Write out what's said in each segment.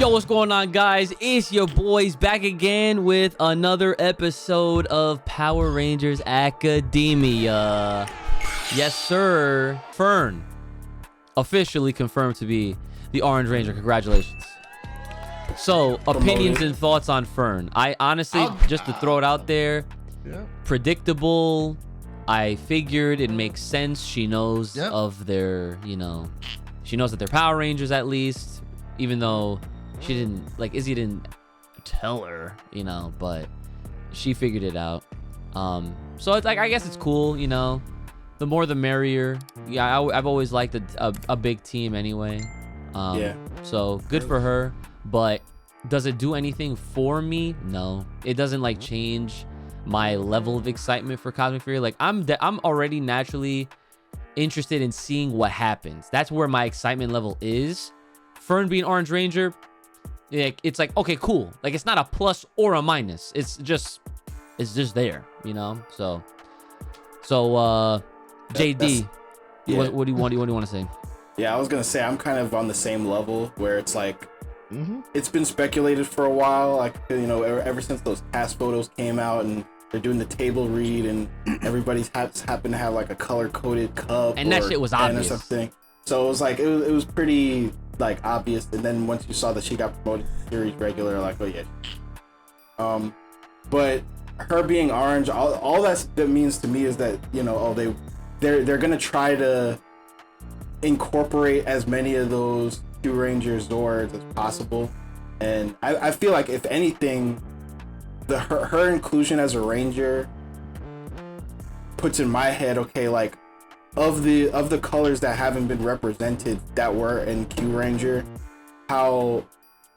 Yo, what's going on, guys? It's your boys back again with another episode of Power Rangers Academia. Yes, sir. Fern officially confirmed to be the Orange Ranger. Congratulations. So, opinions and thoughts on Fern. I honestly, just to throw it out there, predictable. I figured it makes sense. She knows of their, she knows that they're Power Rangers at least, even though she didn't, Izzy didn't tell her, but she figured it out. So it's I guess it's cool, the more the merrier. Yeah, I've always liked a big team anyway. So good for her, but does it do anything for me? No, it doesn't change my level of excitement for Cosmic Fury. I'm already naturally interested in seeing what happens. That's where my excitement level is. Fern being Orange Ranger, it's okay, cool. It's not a plus or a minus. It's just there, So JD, what do you want to say? Yeah, I was gonna say I'm kind of on the same level where it's it's been speculated for a while, ever since those cast photos came out and they're doing the table read and everybody's happened to have a color-coded cup and that shit was obvious or something. So it was it was pretty obvious, and then once you saw that she got promoted to series regular, oh yeah. But her being orange, all that means to me is that they're gonna try to incorporate as many of those Two Ranger Zords as possible, and I feel like if anything, her inclusion as a Ranger puts in my head, okay, of the colors that haven't been represented that were in Q Ranger, how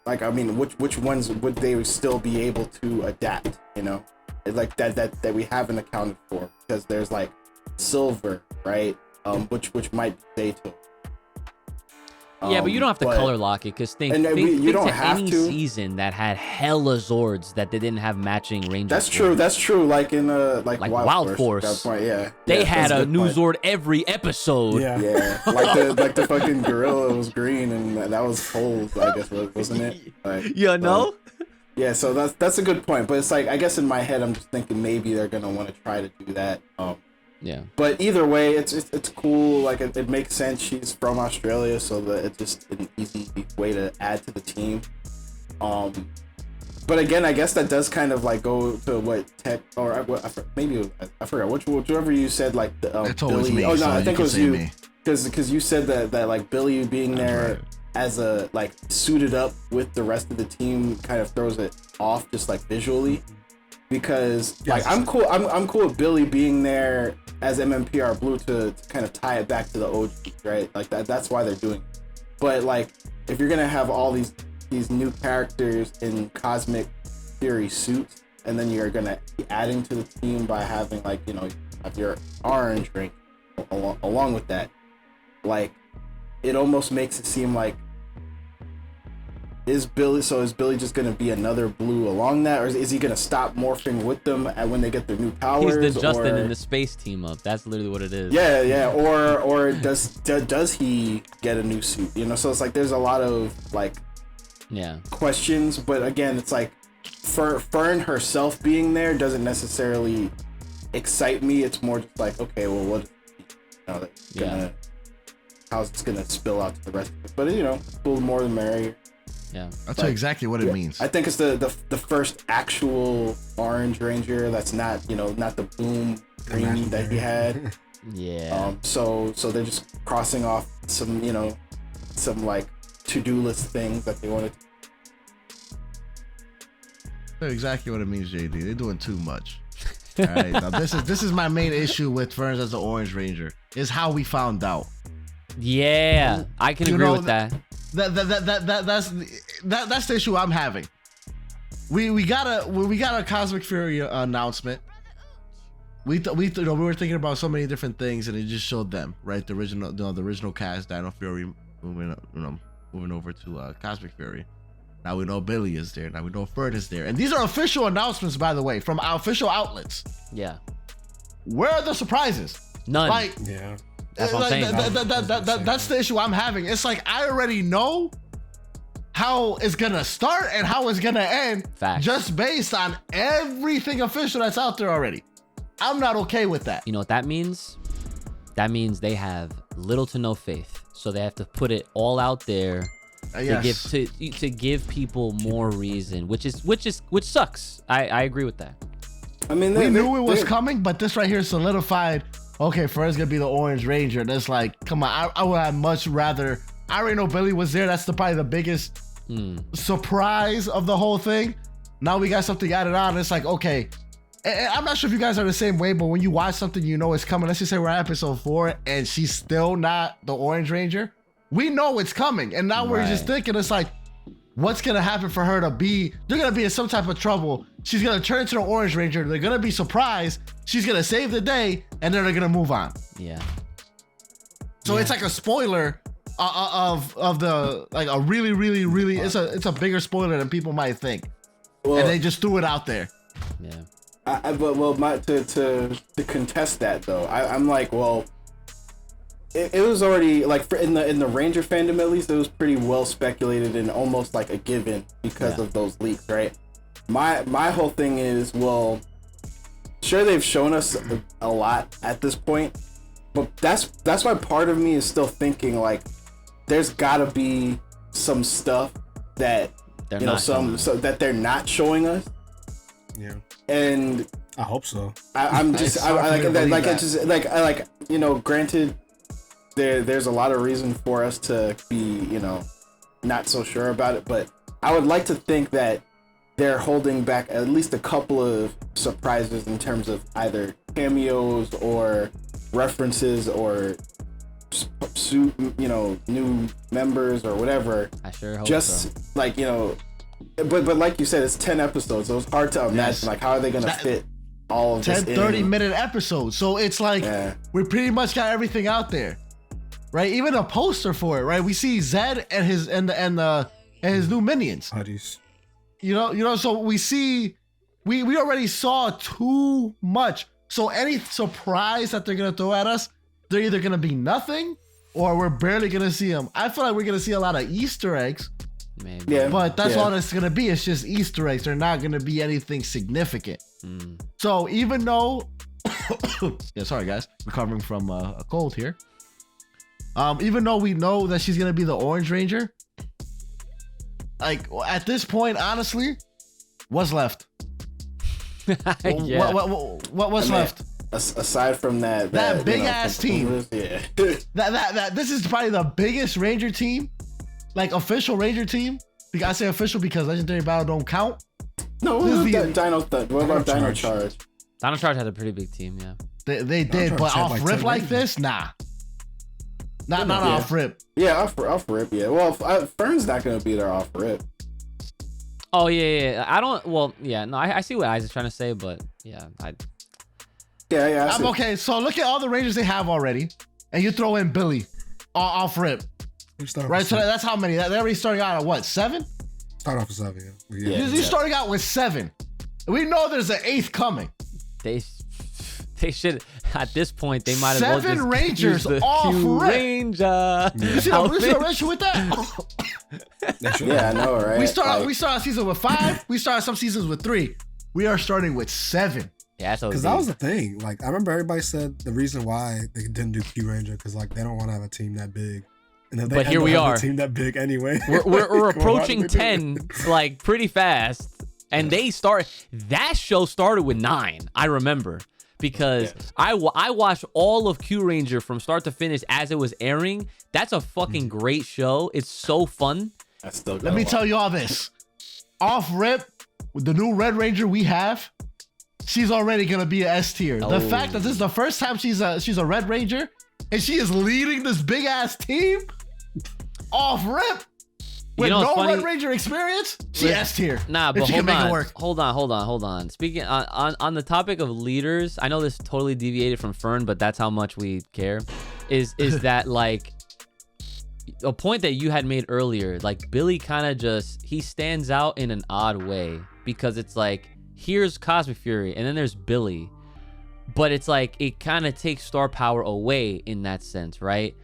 which ones would they still be able to adapt, that we haven't accounted for, because there's silver, right, which might be Zayto. Yeah, but you don't have to color lock it, because think to any season that had hella Zords that they didn't have matching Rangers. That's true. That's true. In Wild Force. They had a new Zord every episode. Yeah. the fucking gorilla was green and that was cold, I guess, wasn't it? Yeah, so that's a good point. But it's I guess in my head I'm just thinking maybe they're gonna want to try to do that. Yeah. But either way, it's cool. It makes sense. She's from Australia, so that it's just an easy way to add to the team. But again, I guess that does kind of go to what Tech or maybe I forgot whichever you said it's always Billy. Me, oh no, so I think it was you. Me. Because you said that Billy being there as a suited up with the rest of the team kind of throws it off just visually. Because I'm cool with Billy being there as MMPR Blue to kind of tie it back to the OG, right? That's why they're doing it. But if you're gonna have all these new characters in Cosmic Fury suits, and then you're gonna be adding to the team by having have your Orange Ring along with that, it almost makes it seem is Billy just gonna be another Blue along that, or is he gonna stop morphing with them when they get their new powers? He's the Justin in the space team up. That's literally what it is. Yeah. Or does he get a new suit? So it's there's a lot of questions. But again, it's Fern herself being there doesn't necessarily excite me. It's more just okay, well, what? How's it's gonna spill out to the rest of it? But a little more the merrier. Yeah, I'll tell you exactly what it means. I think it's the first actual Orange Ranger that's not not the boom green that he had. Yeah. So they're just crossing off some some to-do list things that they wanted. I'll tell you exactly what it means, JD. They're doing too much. All right. Now this is my main issue with Fern as the Orange Ranger, is how we found out. Yeah, I can agree with that. That's the issue I'm having. We got a Cosmic Fury announcement. We were thinking about so many different things, and it just showed them, right? The original cast, Dino Fury, moving over to Cosmic Fury. Now we know Billy is there. Now we know Fern is there, and these are official announcements, by the way, from our official outlets. Yeah. Where are the surprises? None. Yeah. That's what I'm saying. That's the issue I'm having. It's I already know how it's gonna start and how it's gonna end. Facts. Just based on everything official that's out there already. I'm not okay with that. You know what that means? That means they have little to no faith, so they have to put it all out there Yes. to give people more reason, which sucks. I agree with that. I mean, We knew it was coming, but this right here solidified. Okay, Fern's gonna be the Orange Ranger. That's like, come on. I would have much rather. I already know Billy was there. That's probably the biggest surprise of the whole thing. Now we got something added on. It's like, okay. And I'm not sure if you guys are the same way, but when you watch something, you know it's coming. Let's just say we're at episode 4 and she's still not the Orange Ranger. We know it's coming. And now we're just thinking, it's like, what's going to happen for her to be? They're going to be in some type of trouble. She's going to turn into the Orange Ranger. They're going to be surprised. She's going to save the day and then they're going to move on. Yeah. So it's like a spoiler of the, like a really, really, really, it's a bigger spoiler than people might think. Well, and they just threw it out there. Yeah. To contest that though, I'm like, well, it was already like in the Ranger fandom at least, it was pretty well speculated and almost like a given because of those leaks, right? My whole thing is, well, sure they've shown us a lot at this point, but that's why part of me is still thinking like there's gotta be some stuff that that they're not showing us. Yeah. And I hope so. I'm just you know, granted there's a lot of reason for us to be, you know, not so sure about it, but I would like to think that they're holding back at least a couple of surprises in terms of either cameos or references or you know, new members or whatever. I sure hope just so. like, you know, but like you said, it's 10 episodes, so it's hard to imagine like how are they gonna fit all of 10 this 30-minute episodes. So it's like we pretty much got everything out there, right? Even a poster for it, right? We see Zed and his his new minions. Buddies. You know. So we see, we already saw too much. So any surprise that they're gonna throw at us, they're either gonna be nothing or we're barely gonna see them. I feel like we're gonna see a lot of Easter eggs. Maybe. Yeah. But that's all it's gonna be. It's just Easter eggs. They're not gonna be anything significant. So even though, yeah, sorry guys, recovering from a cold here. Even though we know that she's gonna be the Orange Ranger, like at this point, honestly, what's left? Yeah. What's left? Aside from that big you know, ass team. Yeah. that this is probably the biggest Ranger team, like official Ranger team. I say official because Legendary Battle don't count. No, what about Dino Charge? Dino Charge had a pretty big team, yeah. They did, but off rip like this, nah. Not off rip. Yeah, off rip. Yeah. Well, Fern's not gonna be there off rip. Oh yeah. I don't. Well, yeah. No, I see what Isaac's trying to say, but yeah, Yeah. I'm okay. So look at all the Rangers they have already, and you throw in Billy off rip, right? So that's how many. They're already starting out at what, 7? Start off with 7. Yeah. You're starting out with 7. We know there's an 8th coming. They should, at this point, they might as well just 7 Rangers use the off Q rip. Ranger. You see the issue with that? Yeah, I know, right? We start a season with 5. We start some seasons with 3. We are starting with 7. Yeah, because that was the thing. Like I remember everybody said the reason why they didn't do Q Ranger because like they don't want to have a team that big. And if they but here we are. A team that big anyway. We're approaching 10 like pretty fast, and that show started with 9. I remember. Because I watched all of Q Ranger from start to finish as it was airing. That's a fucking great show. It's so fun. Let me tell you all this. Off rip, with the new Red Ranger we have, she's already gonna be a S tier. Oh. The fact that this is the first time she's a Red Ranger and she is leading this big ass team off rip with Red Ranger experience, she S tier. Nah, but hold on. Speaking on the topic of leaders, I know this totally deviated from Fern, but that's how much we care. Is that like a point that you had made earlier? Like Billy kind of he stands out in an odd way because it's like here's Cosmic Fury and then there's Billy, but it's like it kind of takes star power away in that sense, right?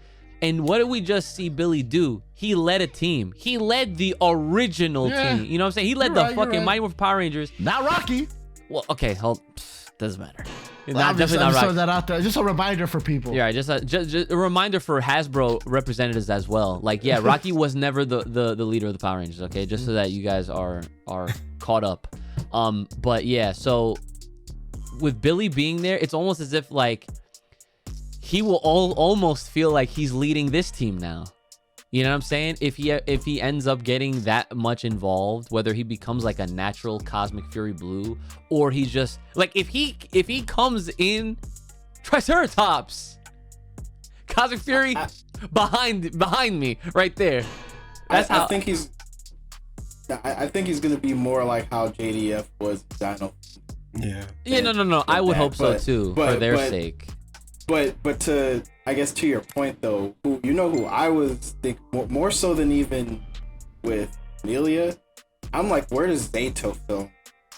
And what did we just see Billy do? He led a team. He led the original team. You know what I'm saying? He led the fucking Mighty Morphin Power Rangers. Not Rocky. Well, okay, doesn't matter. I'm just throwing that out there. Just a reminder for people. Yeah, just a reminder for Hasbro representatives as well. Like, yeah, Rocky was never the leader of the Power Rangers. Okay, just so that you guys are caught up. But yeah, so with Billy being there, it's almost as if like he will almost feel like he's leading this team now. You know what I'm saying? If he ends up getting that much involved, whether he becomes like a natural Cosmic Fury Blue, or he's just like if he comes in Triceratops, Cosmic Fury behind me right there. That's how I think he's. I think he's gonna be more like how JDF was Dino. Yeah. Yeah. No. I would hope so too, for their sake. But to, I guess, to your point though, who I was thinking more so than even with Amelia, I'm like, where does Zato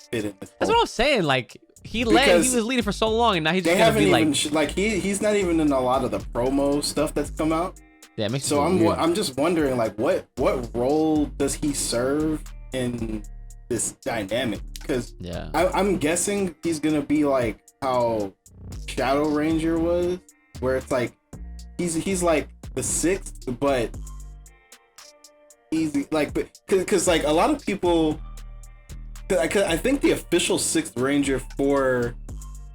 fit in this? That's what I'm saying. Like he was leading for so long, and now he's just gonna be like he's not even in a lot of the promo stuff that's come out. Yeah, it makes so I'm just wondering like what role does he serve in this dynamic? Because I'm guessing he's gonna be like how Shadow Ranger was, where it's like he's like the sixth, but he's like, because like a lot of people, I think the official sixth Ranger for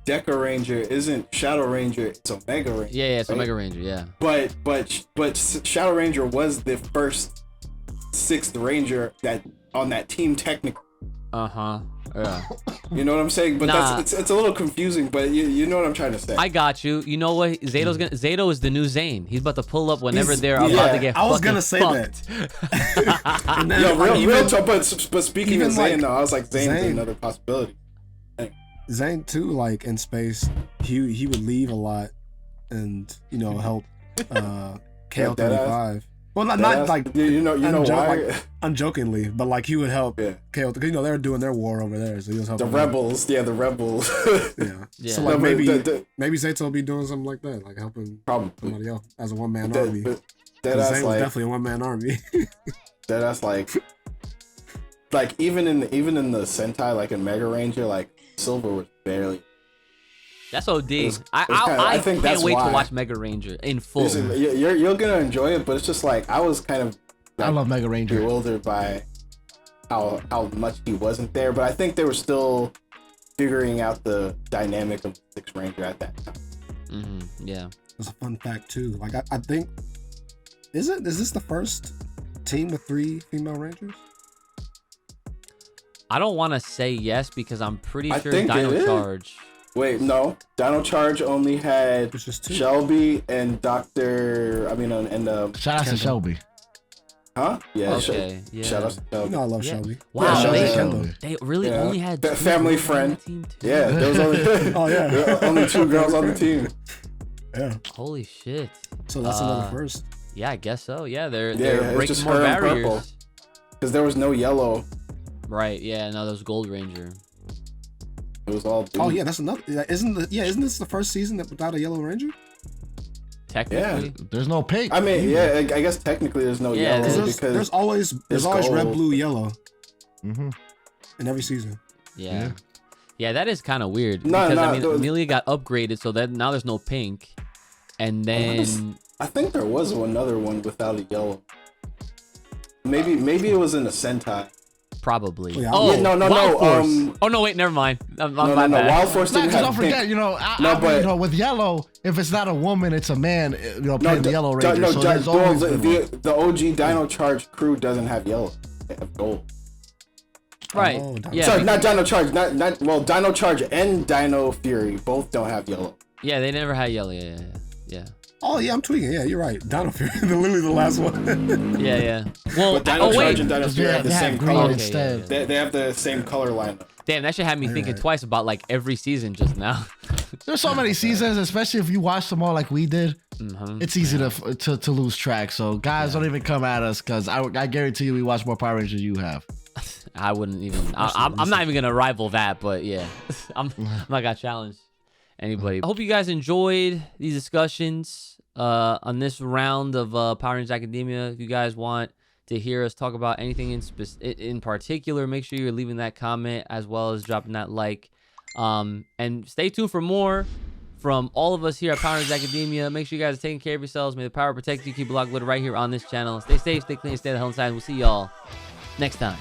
Deca Ranger isn't Shadow Ranger, it's Omega Ranger. Yeah, it's right? Omega Ranger, yeah. But Shadow Ranger was the first sixth Ranger that on that team technically. Yeah. You know what I'm saying? But it's a little confusing, but you know what I'm trying to say. I got you. You know what? Zato is the new Zane. He's about to pull up whenever they're about to get fucked. I was gonna say that. Real talk, but speaking of Zane, though, I was like, Zane's another possibility. Zane too, like in space, he would leave a lot, and help KL-35. Well, not like you know why? Like, unjokingly, but like he would help KL, because they were doing their war over there, so he was helping the rebels. Yeah, the rebels. Yeah. So like maybe Zato will be doing something like that, like helping somebody else as a one-man army. Zane was definitely a one-man army. That's like even in the Sentai, like in Mega Ranger, like Silver was barely. That's OD. I think can't wait to watch Mega Ranger in full. You're gonna enjoy it, but it's just like I was kind of. I love Mega Ranger. Bewildered by how much he wasn't there, but I think they were still figuring out the dynamic of the Sixth Ranger at that time. Yeah, that's a fun fact too. Like I think, is this the first team with 3 female Rangers? I don't want to say yes because I'm pretty sure Dino Charge. Wait, no. Dino Charge only had Shelby and Dr. Shout out to Shelby. Huh? Yeah. Okay. Yeah. Shout out to Shelby. I love Shelby. Wow. They really only had that family friend. Yeah. There was only only 2 girls on the team. Yeah. Holy shit. So that's another first. Yeah, I guess so. Yeah, they're breaking more barriers. Because there was no yellow. Right. Yeah. No, there was Gold Ranger. It was all. Oh yeah, that's another. Isn't this the first season that without a Yellow Ranger? Technically, there's no pink. I mean, I guess technically there's no yellow because there's always red, blue, yellow. In every season. Yeah, that is kind of weird because Amelia got upgraded, so that now there's no pink, and then I think there was another one without a yellow. Maybe it was in a Sentai. Probably. No. Oh no, wait, never mind. No. Wild Force didn't have don't forget, with yellow, if it's not a woman, it's a man. Playing the Yellow Ranger. The OG Dino Charge crew doesn't have yellow. They have gold. Right. Sorry, not Dino Charge. Not Dino Charge and Dino Fury both don't have yellow. Yeah, they never had yellow. Yeah. Oh yeah, I'm tweaking. Yeah, you're right. Dino Fury, literally the last one. Yeah. Well, but Dino Charge and Dino Fury have the same color instead. They have the same color lineup. Damn, that should have me thinking twice about like every season just now. There's so many seasons, especially if you watch them all like we did. It's easy to lose track. So guys, don't even come at us because I guarantee you we watch more Power Rangers than you have. I wouldn't even. I'm not even gonna rival that, but yeah, I'm not gonna challenge anybody. I hope you guys enjoyed these discussions. on this round of Power Rangers Academia. If you guys want to hear us talk about anything in particular, make sure you're leaving that comment as well as dropping that like. And stay tuned for more from all of us here at Power Rangers Academia. Make sure you guys are taking care of yourselves. May the power protect you. Keep it locked right here on this channel. Stay safe, stay clean, stay the hell inside. We'll see y'all next time.